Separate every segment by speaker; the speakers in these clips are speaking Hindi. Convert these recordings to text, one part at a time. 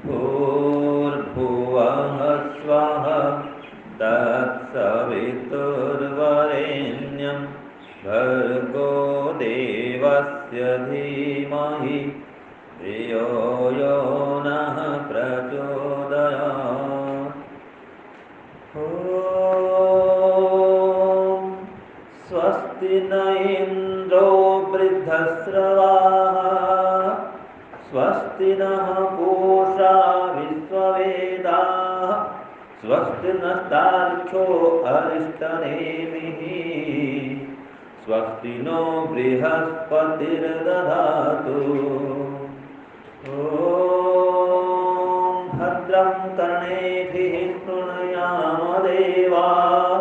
Speaker 1: भूर्भुवः स्वः तत्सवितुर्वरेण्यं भर्गो देवस्य धीमहि धियो यो नः प्रचोदयात्। ॐ स्वस्ति न इन्द्रो वृद्धस्रवाः स्वस्ति नः पूषा विश्ववेदाः स्वस्ति नस्तार्क्ष्यो अरिष्टनेमिः स्वस्ति नो बृहस्पतिर्दधातु। ॐ भद्रं कर्णेभिः शृणुयाम देवाः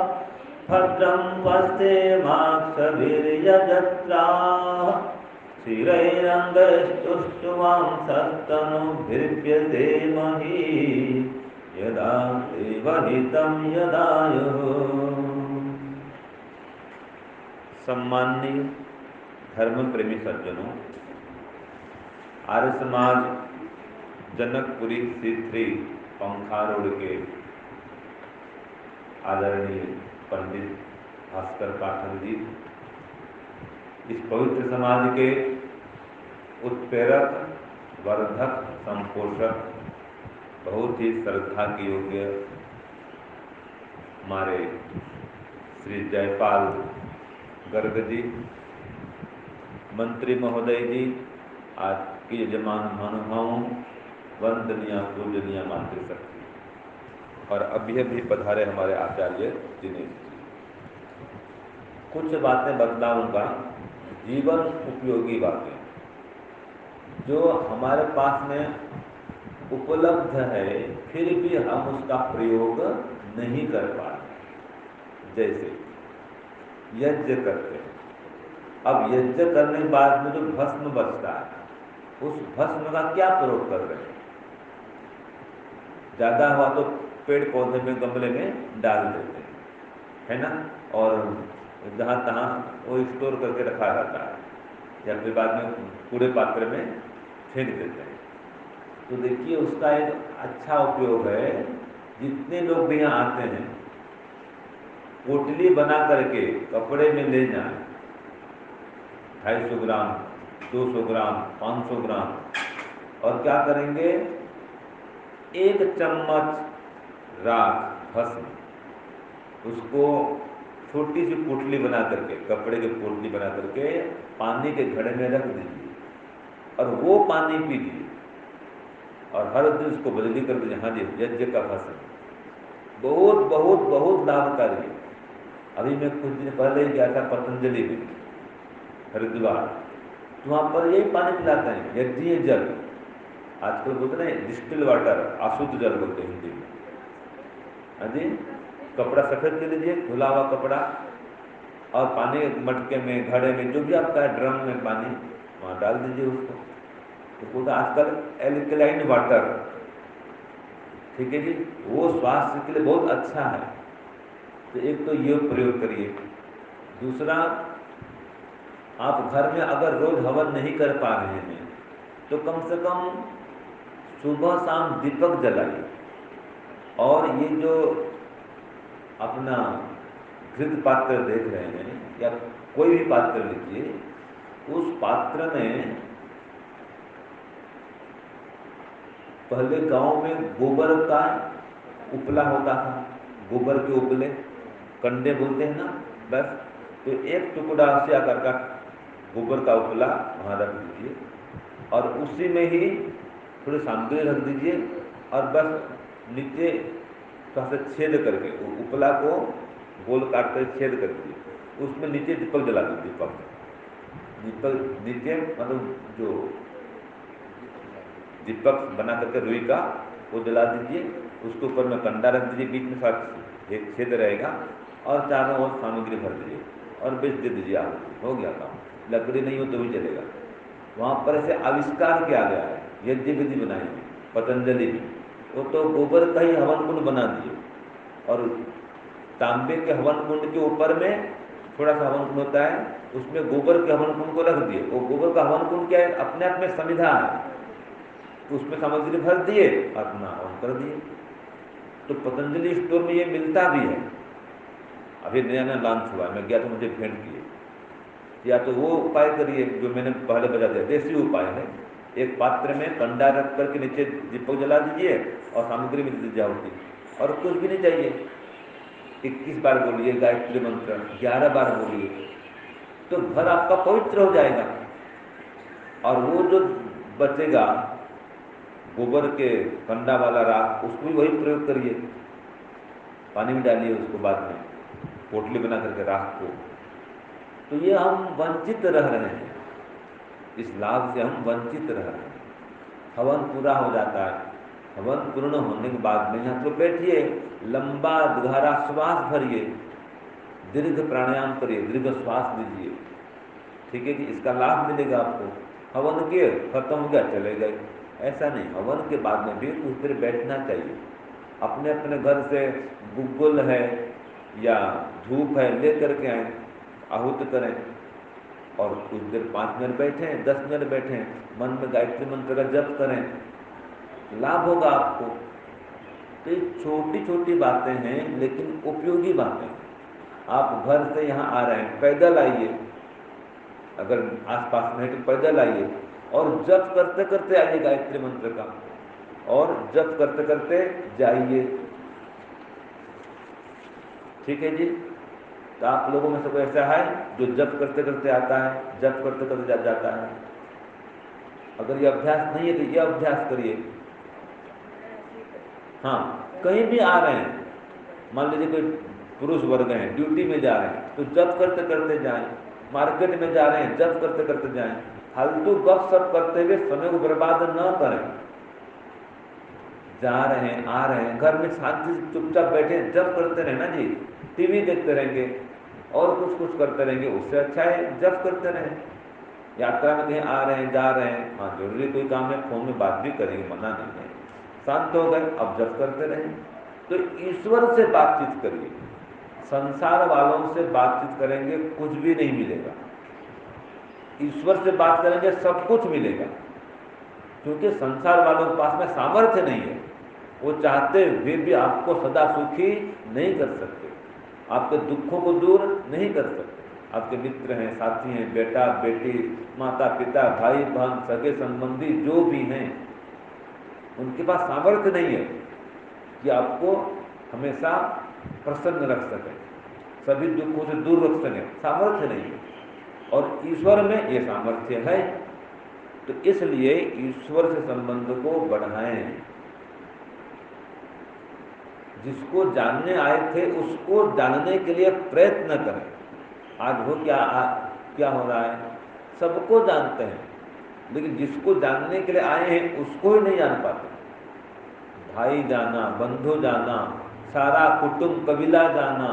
Speaker 1: भद्रं पश्येमाक्षभिर्यजत्राः स्थिरैरङ्गैस्तुष्टुवांसस्तनूभिर्व्यधेमहि यदा देवहितं यदायुः। सम्माननीय धर्म प्रेमी सज्जनों, आर्य समाज जनकपुरी C3 पंखा रोड के आदरणीय पंडित भास्कर पाठक जी इस पवित्र समाज के उत्प्रेरक, वर्धक, संपोषक, बहुत ही श्रद्धा के योग्य हमारे श्री जयपाल गर्ग जी, मंत्री महोदय जी, आज की यजमान महानुभावों, वंदनीय पूजनीय मातृशक्ति और अभी अभी पधारे हमारे आचार्य दिनेश जी। कुछ बातें बतलाऊंगा, जीवन उपयोगी बातें जो हमारे पास में उपलब्ध है फिर भी हम उसका प्रयोग नहीं कर पाते। जैसे यज्ञ करते हैं, अब यज्ञ करने के बाद में जो भस्म बचता है उस भस्म का क्या प्रयोग कर रहे हैं? ज्यादा हुआ तो पेड़ पौधे में, गमले में डाल देते हैं, है ना, और जहाँ तहाँ वो स्टोर करके रखा रहता है या फिर बाद में कूड़े पात्र में फेंक देते हैं। तो देखिए उसका एक अच्छा उपयोग है। जितने लोग भी यहाँ आते हैं पोटली बना करके कपड़े में ले जाएं, 250 ग्राम, 200 ग्राम, 500 ग्राम, और क्या करेंगे, 1 चम्मच राख भस्म उसको छोटी सी पोटली बना करके, कपड़े की पोटली बना करके पानी के घड़े में रख दीजिए और वो पानी पीजिए और हर दिन उसको बदली कर दीजिए। हाँ जी, यज्ञ का भस्म बहुत बहुत बहुत लाभकारी है। अभी मैं कुछ दिन पहले ही गया था पतंजलि में, हरिद्वार, तो वहाँ पर यही पानी पिलाते हैं, यज्ञीय जल। आजकल बोलते हैं डिस्टिल वाटर, अशुद्ध जल बोलते हैं हिंदी में। हाँ जी, कपड़ा सफेद कर लीजिए, धुला हुआ कपड़ा, और पानी मटके में, घड़े में, जो भी आपका है, ड्रम में पानी, वहाँ डाल दीजिए उसको। तो बोलते आजकल एल्कलाइन वाटर, ठीक है जी, वो स्वास्थ्य के लिए बहुत अच्छा है। तो एक तो ये प्रयोग करिए। दूसरा, आप घर में अगर रोज हवन नहीं कर पा रहे हैं तो कम से कम सुबह शाम दीपक जलाइए। और ये जो अपना घृत पात्र देख रहे हैं या कोई भी पात्र लीजिए, उस पात्र में पहले गांव में गोबर का उपला होता था, गोबर के उपले, कंडे बोलते हैं ना, बस। तो एक टुकड़ा से आकर का गोबर का उपला वहाँ रख दीजिए और उसी में ही थोड़ी सामग्री रख दीजिए और बस नीचे थोड़ा सा छेद करके उपला को गोल काट कर छेद कर दीजिए, उसमें नीचे दीपक जला दीजिए। दीपक नीचे मतलब जो दीपक बना करके रुई का वो जला दीजिए, उसके ऊपर में कंडा रख दीजिए, बीच में साथ एक छेद रहेगा और चारों ओर सामग्री भर दीजिए और बेच दे दीजिए। आप हो गया काम। लकड़ी नहीं हो तो भी चलेगा। वहाँ पर ऐसे आविष्कार किया गया है, यज्ञ विधि बनाई है पतंजलि में। वो तो गोबर का ही हवन कुंड बना दिए और तांबे के हवन कुंड के ऊपर में थोड़ा सा हवन कुंड होता है, उसमें गोबर के हवन कुंड को रख दिए। वो गोबर का हवन कुंड क्या है, अपने आप में समिधा है, तो उसमें सामग्री भर दिए, अपना हवन कर दिए। तो पतंजलि स्टोर में ये मिलता भी है। अभी नया नया लॉन्च हुआ है, मैं गया तो मुझे भेंट किए। या तो वो उपाय करिए जो मैंने पहले बता दिया, देसी उपाय है। एक पात्र में कंडा रख करके नीचे दीपक जला दीजिए और सामग्री में दीजिए जाओगी, और कुछ भी नहीं चाहिए। 21 बार बोलिए गायत्री मंत्र, 11 बार बोलिए, तो घर आपका पवित्र हो जाएगा। और वो जो बचेगा गोबर के कंडा वाला राख, उसको भी वही प्रयोग करिए, पानी में डालिए उसको, बाद में पोटली बना करके राख को। तो ये हम वंचित रह रहे हैं, इस लाभ से हम वंचित रह रहे हैं। हवन पूरा हो जाता है, हवन पूर्ण होने के बाद में यहाँ तो बैठिए, लंबा गहरा श्वास भरिए, दीर्घ प्राणायाम करिए, दीर्घ श्वास लीजिए, ठीक है कि इसका लाभ मिलेगा आपको। हवन के खत्म हो गया चले गए, ऐसा नहीं। हवन के बाद में भी कुछ देर बैठना चाहिए। अपने अपने घर से गुग्गुल है या धूप है ले करके आए, आहूत करें, और कुछ देर 5 मिनट बैठें, 10 मिनट बैठें, मन में गायत्री मंत्र का जप करें, लाभ होगा आपको। तो ये छोटी छोटी बातें हैं, लेकिन उपयोगी बातें। आप घर से यहाँ आ रहे हैं, पैदल आइए, अगर आसपास में है तो पैदल आइए, और जप करते करते आइए गायत्री मंत्र का, और जप करते करते जाइए, ठीक है जी। तो आप लोगों में से कोई ऐसा है जो जप करते करते आता है, जप करते करते जाता है? अगर ये अभ्यास नहीं है तो ये अभ्यास करिए। हाँ, कहीं भी आ रहे हैं, मान लीजिए कोई पुरुष वर्ग हैं, ड्यूटी में जा रहे हैं, तो जप करते करते जाएं। मार्केट में जा रहे हैं, जप करते करते जाएं। फालतू गप सप करते हुए समय को बर्बाद न करें। जा रहे हैं, आ रहे हैं, घर में शांति से चुपचाप बैठे जप करते रहे ना जी। टीवी देखते रहेंगे और कुछ कुछ करते रहेंगे, उससे अच्छा है जप करते रहें। यात्रा में कहीं आ रहे हैं, जा रहे हैं, हाँ जरूरी कोई काम है, फोन में बात भी करेंगे, मना नहीं है। शांत हो गए, अब जप करते रहें। तो ईश्वर से बातचीत करिए। संसार वालों से बातचीत करेंगे कुछ भी नहीं मिलेगा, ईश्वर से बात करेंगे सब कुछ मिलेगा। क्योंकि संसार वालों के पास में सामर्थ्य नहीं है, वो चाहते हुए भी आपको सदा सुखी नहीं कर सकते, आपके दुखों को दूर नहीं कर सकते। आपके मित्र हैं, साथी हैं, बेटा बेटी, माता पिता, भाई बहन, सगे संबंधी जो भी हैं, उनके पास सामर्थ्य नहीं है कि आपको हमेशा प्रसन्न रख सके, सभी दुखों से दूर रख सके, सामर्थ्य नहीं है। और ईश्वर में ये सामर्थ्य है। तो इसलिए ईश्वर से संबंध को बढ़ाएं। जिसको जानने आए थे उसको जानने के लिए प्रयत्न करें। आज हो क्या हो रहा है, सबको जानते हैं, लेकिन जिसको जानने के लिए आए हैं उसको ही नहीं जान पाते। भाई जाना, बंधु जाना, सारा कुटुंब कबीला जाना,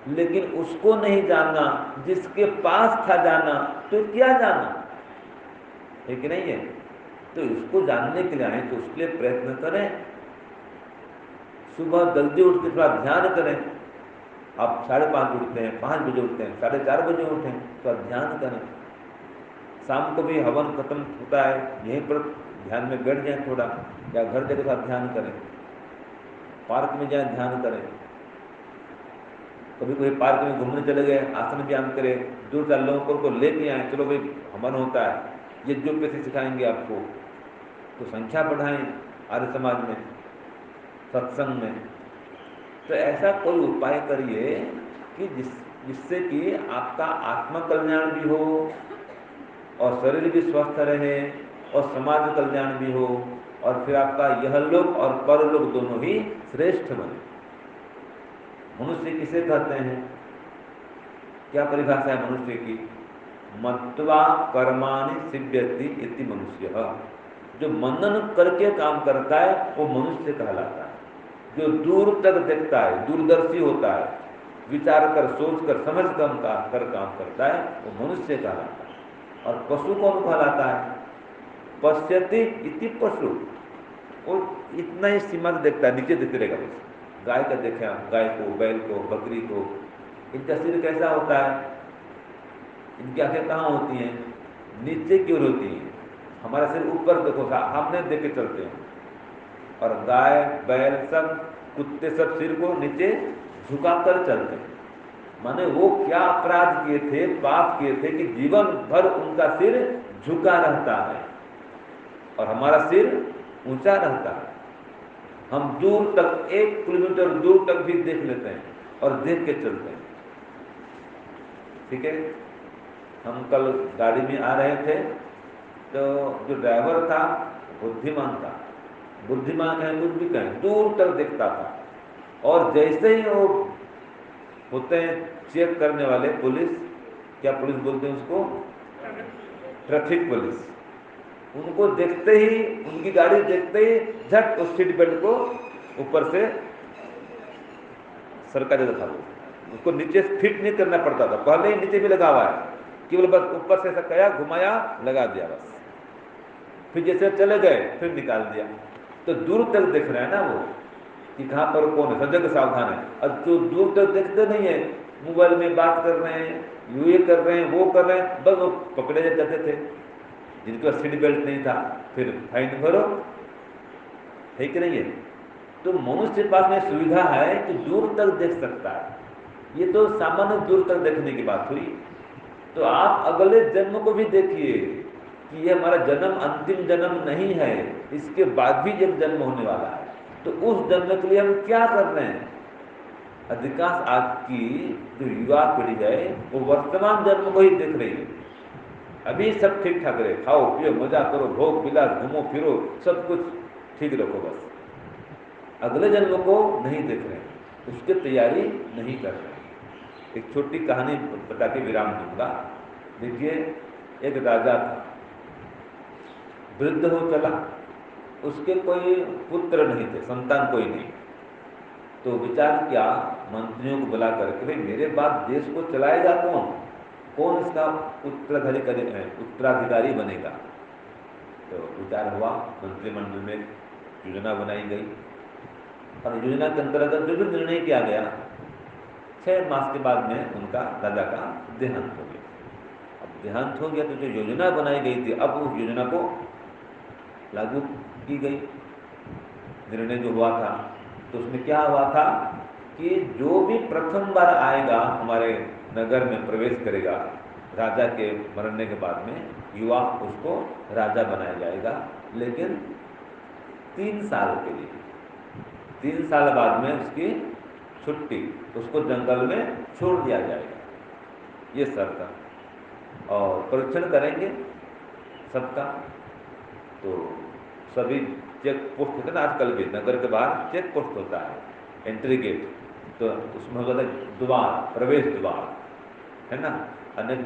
Speaker 1: लेकिन उसको नहीं जाना जिसके पास था जाना, तो क्या जाना है कि नहीं है। तो इसको जानने के लिए आए तो उसके लिए प्रयत्न करें। सुबह जल्दी उठ के थोड़ा ध्यान करें। आप 5:30 उठते हैं, 5 बजे उठते हैं, 4:30 बजे उठें, तो ध्यान करें। शाम को भी हवन खत्म होता है, यहीं पर ध्यान में बैठ जाएं थोड़ा, या घर जाकर थोड़ा ध्यान करें, पार्क में जाएं ध्यान करें। कभी कभी पार्क में घूमने चले गए, आसन व्यायाम करें, 2-4 लोगों को लेके आए, चलो भाई हवन होता है, ये जो पैसे सिखाएंगे आपको, तो संख्या बढ़ाएं आर्य समाज में, सत्संग में। तो ऐसा कोई उपाय करिए कि जिससे कि आपका आत्मा कल्याण भी हो और शरीर भी स्वस्थ रहे और समाज कल्याण भी हो, और फिर आपका यह लोक और परलोक दोनों ही श्रेष्ठ बने। मनुष्य किसे कहते हैं, क्या परिभाषा है मनुष्य की? मत्वा कर्माणि सिद्ध्यति इति मनुष्य। जो मनन करके काम करता है वो मनुष्य कहलाता है। जो दूर तक देखता है, दूरदर्शी होता है, विचार कर, सोच कर, समझ कर काम करता है, वो मनुष्य कहलाता है। और पशु कौन कहलाता है? पश्यति इति पशु। वो इतना ही सीमा देखता है, नीचे दिखते रहेगा बस। गाय का देखें आप, गाय को, बैल को, बकरी को, इनका शरीर कैसा होता है? इनकी आंखें कहाँ होती हैं? नीचे की ओर होती हैं। हमारा सिर ऊपर देखो, सामने देख के चलते हैं। और गाय बैल सब, कुत्ते सब सिर को नीचे झुकाकर चलते हैं। माने वो क्या अपराध किए थे, पाप किए थे कि जीवन भर उनका सिर झुका रहता है और हमारा सिर ऊंचा रहता है। हम दूर तक, 1 किलोमीटर दूर तक भी देख लेते हैं और देख के चलते हैं। ठीक है। हम कल गाड़ी में आ रहे थे तो जो ड्राइवर था बुद्धिमान था। बुद्धिमान कहें कुछ भी कहें, दूर तक देखता था। और जैसे ही वो होते हैं चेक करने वाले पुलिस, क्या पुलिस बोलते हैं उसको? Traffic police. उनको देखते ही, उनकी गाड़ी देखते ही झट उस सीट बेल्ट को ऊपर से सरका देता था। उसको नीचे फिट नहीं करना पड़ता था, पहले ही नीचे भी लगा हुआ है, केवल बस ऊपर से सरकाया, घुमाया, लगा दिया बस। फिर जैसे चले गए फिर निकाल दिया। तो दूर तक देख रहे हैं ना वो कि कहाँ पर कौन है, सजग सावधान है। अब जो दूर तक देखते नहीं है, मोबाइल में बात कर रहे हैं, ये कर रहे हैं, वो कर रहे हैं, बस वो पकड़े जाते थे। जिनका सीट बेल्ट नहीं था फिर फाइन भरो, है कि नहीं है? तो मनुष्य के पास में सुविधा है कि दूर तक देख सकता है। ये तो सामान्य दूर तक देखने की बात हुई। तो आप अगले जन्म को भी देखिए कि ये हमारा जन्म अंतिम जन्म नहीं है, इसके बाद भी एक जन्म होने वाला है। तो उस जन्म के लिए हम क्या कर रहे हैं? अधिकांश आज की जो युवा पीढ़ी है वो वर्तमान जन्म को ही देख रही है। अभी सब ठीक ठाक रहे, खाओ पियो मजा करो, भोग विलास, घूमो फिरो, सब कुछ ठीक रखो, बस अगले जन्म को नहीं देख रहे, उसकी तैयारी नहीं कर रहे। एक छोटी कहानी बता के विराम दूंगा। देखिए, एक राजा था, वृद्ध हो चला, उसके कोई पुत्र नहीं थे, संतान कोई नहीं। तो विचार किया मंत्रियों को बुला करके, भाई मेरे बाद देश को चलाएगा कौन, कौन इसका उत्तराधिकारी बनेगा? तो विचार हुआ, मंत्रिमंडल में योजना बनाई गई और योजना के अंतर्गत जो भी निर्णय किया गया, 6 मास के बाद में उनका राजा का देहांत हो गया। अब देहांत हो गया तो जो योजना बनाई गई थी, अब उस योजना को लागू की गई। निर्णय जो हुआ था तो उसमें क्या हुआ था कि जो भी प्रथम बार आएगा हमारे नगर में प्रवेश करेगा, राजा के मरने के बाद में युवा, उसको राजा बनाया जाएगा, लेकिन 3 साल के लिए। 3 साल बाद में उसकी छुट्टी, उसको जंगल में छोड़ दिया जाएगा, ये शर्त है। और परीक्षण करेंगे सबका। तो सभी चेक पोस्ट होते हैं ना, आजकल भी नगर के बाहर चेक पोस्ट होता है, एंट्री गेट। तो उसमें होता है द्वार, प्रवेश द्वार, है ना। अनेक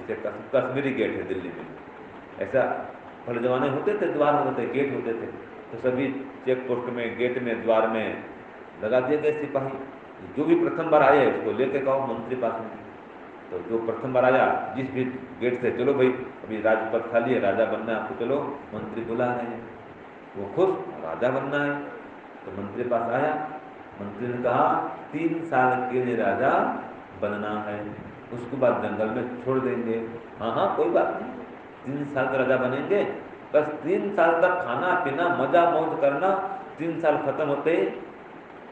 Speaker 1: जैसे कश्मीरी गेट है दिल्ली में, ऐसा पहले जमाने होते थे, द्वार होते थे, गेट होते थे। तो सभी चेक पोस्ट में, गेट में, द्वार में लगा दिए गए सिपाही। जो भी प्रथम बार आए उसको लेके कहो मंत्री पास में। तो जो प्रथम बार आया, जिस भी गेट से, चलो भाई अभी राजपथ खाली है, राजा बनना है आपको, चलो मंत्री बुला रहे हैं। वो खुश, राजा बनना है। तो मंत्री पास आया, मंत्री ने कहा 3 साल के लिए राजा बनना है, उसके बाद जंगल में छोड़ देंगे। हाँ हाँ कोई बात नहीं, 3 साल का राजा बनेंगे, बस 3 साल तक खाना पीना मजा मौज करना। 3 साल खत्म होते ही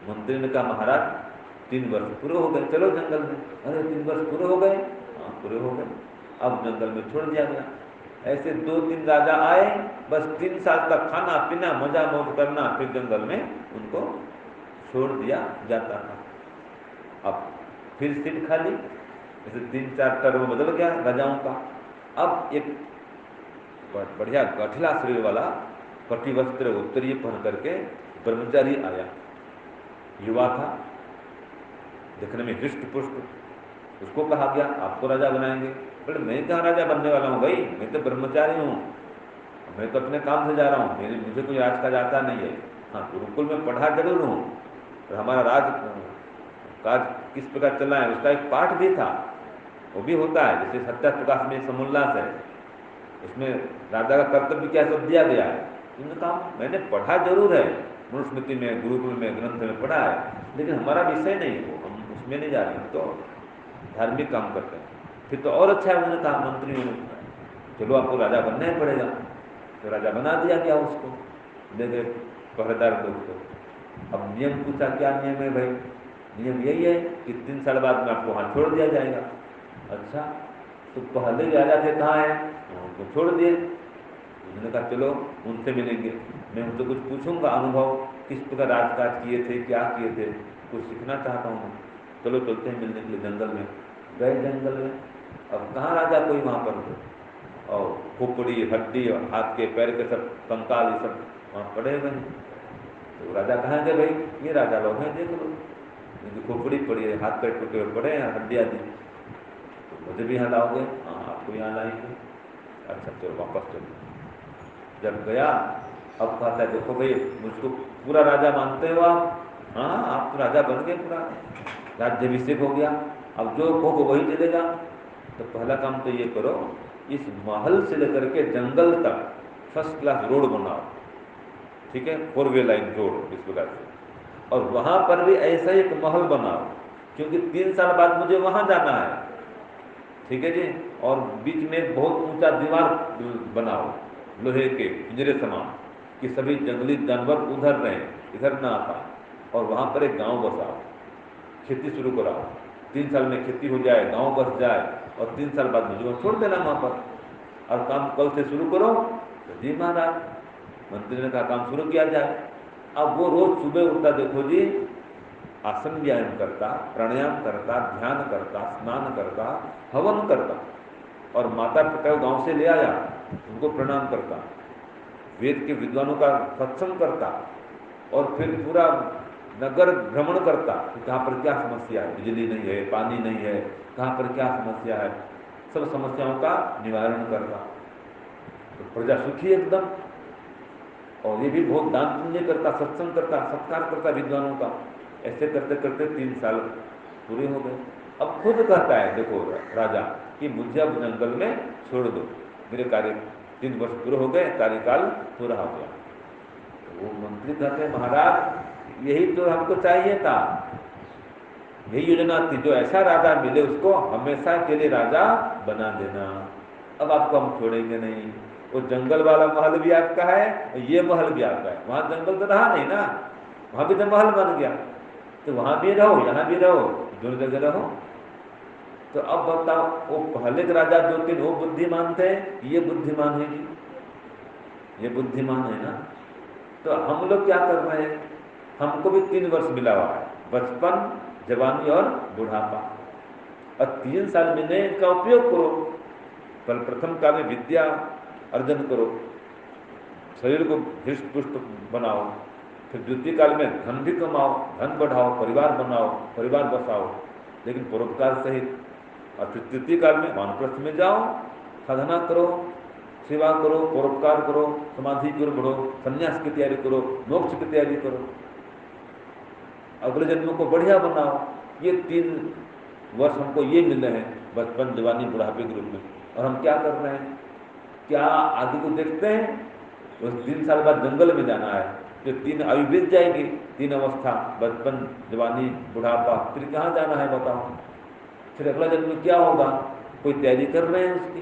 Speaker 1: मंत्री ने कहा महाराज 3 वर्ष पूरे हो गए, चलो जंगल में। अरे 3 वर्ष पूरे हो गए? हाँ पूरे हो गए। अब जंगल में छोड़ दिया गया। ऐसे 2-3 राजा आए, बस 3 साल तक खाना पीना मजा मौज करना, फिर जंगल में उनको छोड़ दिया जाता था। अब फिर सीट खाली, जैसे 3-4 टर्म बदल गया राजाओं का। अब एक बढ़िया गठिला शरीर वाला कटी वस्त्र उत्तरीय पहन करके ब्रह्मचारी आया, युवा था, देखने में हृष्ट पुष्ट। उसको कहा गया आपको राजा बनाएंगे। बोले मैं कहाँ राजा बनने वाला हूँ भाई, मैं तो ब्रह्मचारी हूँ, मैं तो अपने काम से जा रहा हूँ, मुझे कोई राज का जाता नहीं है। हाँ गुरुकुल में पढ़ा जरूर हूँ, और हमारा राज काज किस प्रकार चलना है उसका एक पाठ भी था, वो भी होता है। जैसे सत्याप्रकाश में समोल्लास है, उसमें राजा का कर्तव्य क्या सब दिया गया है। उन्होंने कहा मैंने पढ़ा जरूर है, मनुस्मृति में, गुरुकुल में, ग्रंथ में पढ़ा है, लेकिन हमारा विषय नहीं, वो हम उसमें नहीं जा रहे हैं, तो धार्मिक काम करते हैं। फिर तो और अच्छा है, उन्होंने कहा मंत्रियों ने, चलो आपको राजा बनना ही पड़ेगा। तो राजा बना दिया गया उसको, दे गए पहरेदार लोग को। अब नियम पूछा, क्या नियम है भाई? नियम यही है कि 3 साल बाद में आपको वहाँ छोड़ दिया जाएगा। अच्छा, तो पहले राजा थे कहाँ है? उनको छोड़ दिए। उन्होंने कहा चलो उनसे मिलेंगे, मैं उनसे कुछ पूछूंगा, अनुभव किस प्रकार राजकाज किए थे, क्या किए थे, कुछ सीखना चाहता हूँ। चलो चलते हैं मिलने के लिए जंगल में। गए जंगल में, अब कहाँ राजा कोई वहाँ पर, और खोपड़ी हड्डी और हाथ के पैर के सब कंकाल ये सब वहाँ पड़े हुए हैं। तो राजा कहाँ गए भाई? ये राजा लोग हैं, देख लो, इनकी खोपड़ी पड़ी है, हाथ पैर टूटे हुए पड़े हैं, हड्डियाँ दी, तो मुझे भी यहाँ लाओगे? हाँ आपको यहाँ लाएंगे। अच्छा चलो वापस चलो। जब गया, अब कहता है देखो भाई मुझको पूरा राजा मानते हो आप? हाँ आप तो राजा बन गए, पूरा राज्याभिषेक हो गया, अब जो कहो वही चलेगा। तो पहला काम तो ये करो, इस महल से लेकर के जंगल तक फर्स्ट क्लास रोड बनाओ, ठीक है, 4 वे लाइन रोड इस प्रकार से, और वहां पर भी ऐसा ही एक महल बनाओ, क्योंकि 3 साल बाद मुझे वहां जाना है, ठीक है जी। और बीच में एक बहुत ऊंचा दीवार बनाओ लोहे के पिंजरे समान, कि सभी जंगली जानवर उधर रहें, इधर ना आ पाए, और वहां पर एक गांव बसाओ, खेती शुरू कराओ, 3 साल में खेती हो जाए, गांव बस जाए, और 3 साल बाद मुझे वहाँ छोड़ देना वहां पर, और काम कल से शुरू करो। तो जी महाराज, मंत्री ने कहा काम शुरू किया जाए। अब वो रोज सुबह उठता, देखो जी, आसन व्यायाम करता, प्राणायाम करता, ध्यान करता, स्नान करता, हवन करता, और माता पिता को गांव से ले आया, उनको प्रणाम करता, वेद के विद्वानों का सत्संग करता, और फिर पूरा नगर भ्रमण करता कि कहाँ पर क्या समस्या है, बिजली नहीं है, पानी नहीं है, कहाँ पर क्या समस्या है, सब समस्याओं का निवारण करता। तो प्रजा सुखी एकदम, और ये भी बहुत दान पुण्य करता, सत्संग करता, सत्कार करता विद्वानों का। ऐसे करते करते 3 साल पूरे हो गए। अब खुद कहता है देखो राजा कि मुझे अब जंगल में छोड़ दो, मेरे कार्य 3 वर्ष पूरे हो गए, कार्यकाल पूरा हो गया। तो वो मंत्री कहते हैं महाराज यही तो हमको चाहिए था, यही योजना थी, जो ऐसा राजा मिले उसको हमेशा के लिए राजा बना देना। अब आपको हम छोड़ेंगे नहीं, वो जंगल वाला महल भी आपका है, ये महल भी आपका है, वहां जंगल तो रहा नहीं ना, वहां भी तो महल बन गया, तो वहां भी रहो यहाँ भी रहो, दोनों जगह रहो। तो अब बताओ, वो पहले के राजा 2-3 वो बुद्धिमान थे, ये बुद्धिमान है जी, ये बुद्धिमान है ना। तो हम लोग क्या कर रहे हैं, हमको भी 3 वर्ष मिला हुआ है, बचपन, जवानी और बुढ़ापा, और 3 साल में इनका उपयोग करो। पहले प्रथम काल में विद्या अर्जन करो, शरीर को हृष्ट पुष्ट बनाओ, फिर द्वितीय काल में धन भी कमाओ, धन बढ़ाओ, परिवार बनाओ, परिवार बसाओ, लेकिन परोपकार सहित। और फिर तृतीय काल में वानप्रस्थ में जाओ, साधना करो, सेवा करो, परोपकार करो, समाधि की ओर बढ़ो, संन्यास की तैयारी करो, मोक्ष की तैयारी करो, अगले जन्म को बढ़िया बनाओ। ये 3 वर्ष हमको ये मिले हैं, बचपन, जवानी, बुढ़ापे के रूप में, और हम क्या कर रहे हैं? क्या आगे को देखते हैं? उस 3 साल बाद जंगल में जाना है, जो 3 आयु बीत जाएगी, 3 अवस्था, बचपन, जवानी, बुढ़ापा, फिर कहाँ जाना है बताओ? फिर अगला जन्म क्या होगा? कोई तैयारी कर रहे हैं उसकी?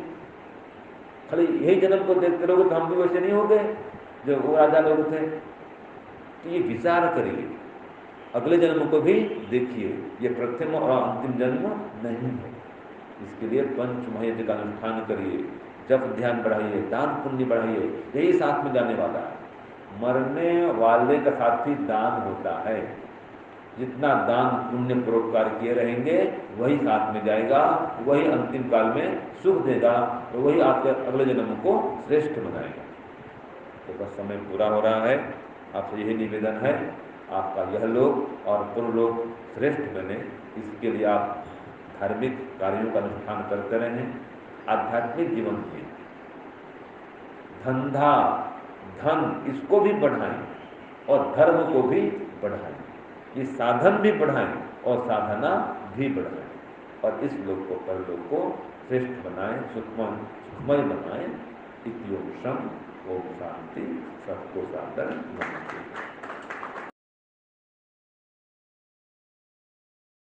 Speaker 1: खाली यही जन्म को देखते रहोगे तो हम भी वैसे नहीं हो गए जो वो राजा लोग थे। तो ये विचार करिए, अगले जन्म को भी देखिए, ये प्रथम और अंतिम जन्म नहीं है। इसके लिए पंच महायज्ञ का अनुष्ठान करिए, जप ध्यान बढ़ाइए, दान पुण्य बढ़ाइए, यही साथ में जाने वाला है। मरने वाले का साथी दान होता है, जितना दान पुण्य परोपकार किए रहेंगे वही साथ में जाएगा, वही अंतिम काल में सुख देगा, और वही आपके अगले जन्म को श्रेष्ठ बनाएगा। तो बस समय पूरा हो रहा है, आपसे यही निवेदन है, आपका यह लोक और पुरलोक श्रेष्ठ बने, इसके लिए आप धार्मिक कार्यों का अनुष्ठान करते रहें, आध्यात्मिक जीवन में धंधा, धन, इसको भी बढ़ाएं और धर्म को भी बढ़ाएं, ये साधन भी बढ़ाएं और साधना भी बढ़ाएं, और इस लोक को परलोक को श्रेष्ठ बनाएं, सुखमय बनाएं। इति ओम शम, ओम शांति, सबको सादर नमस्ते।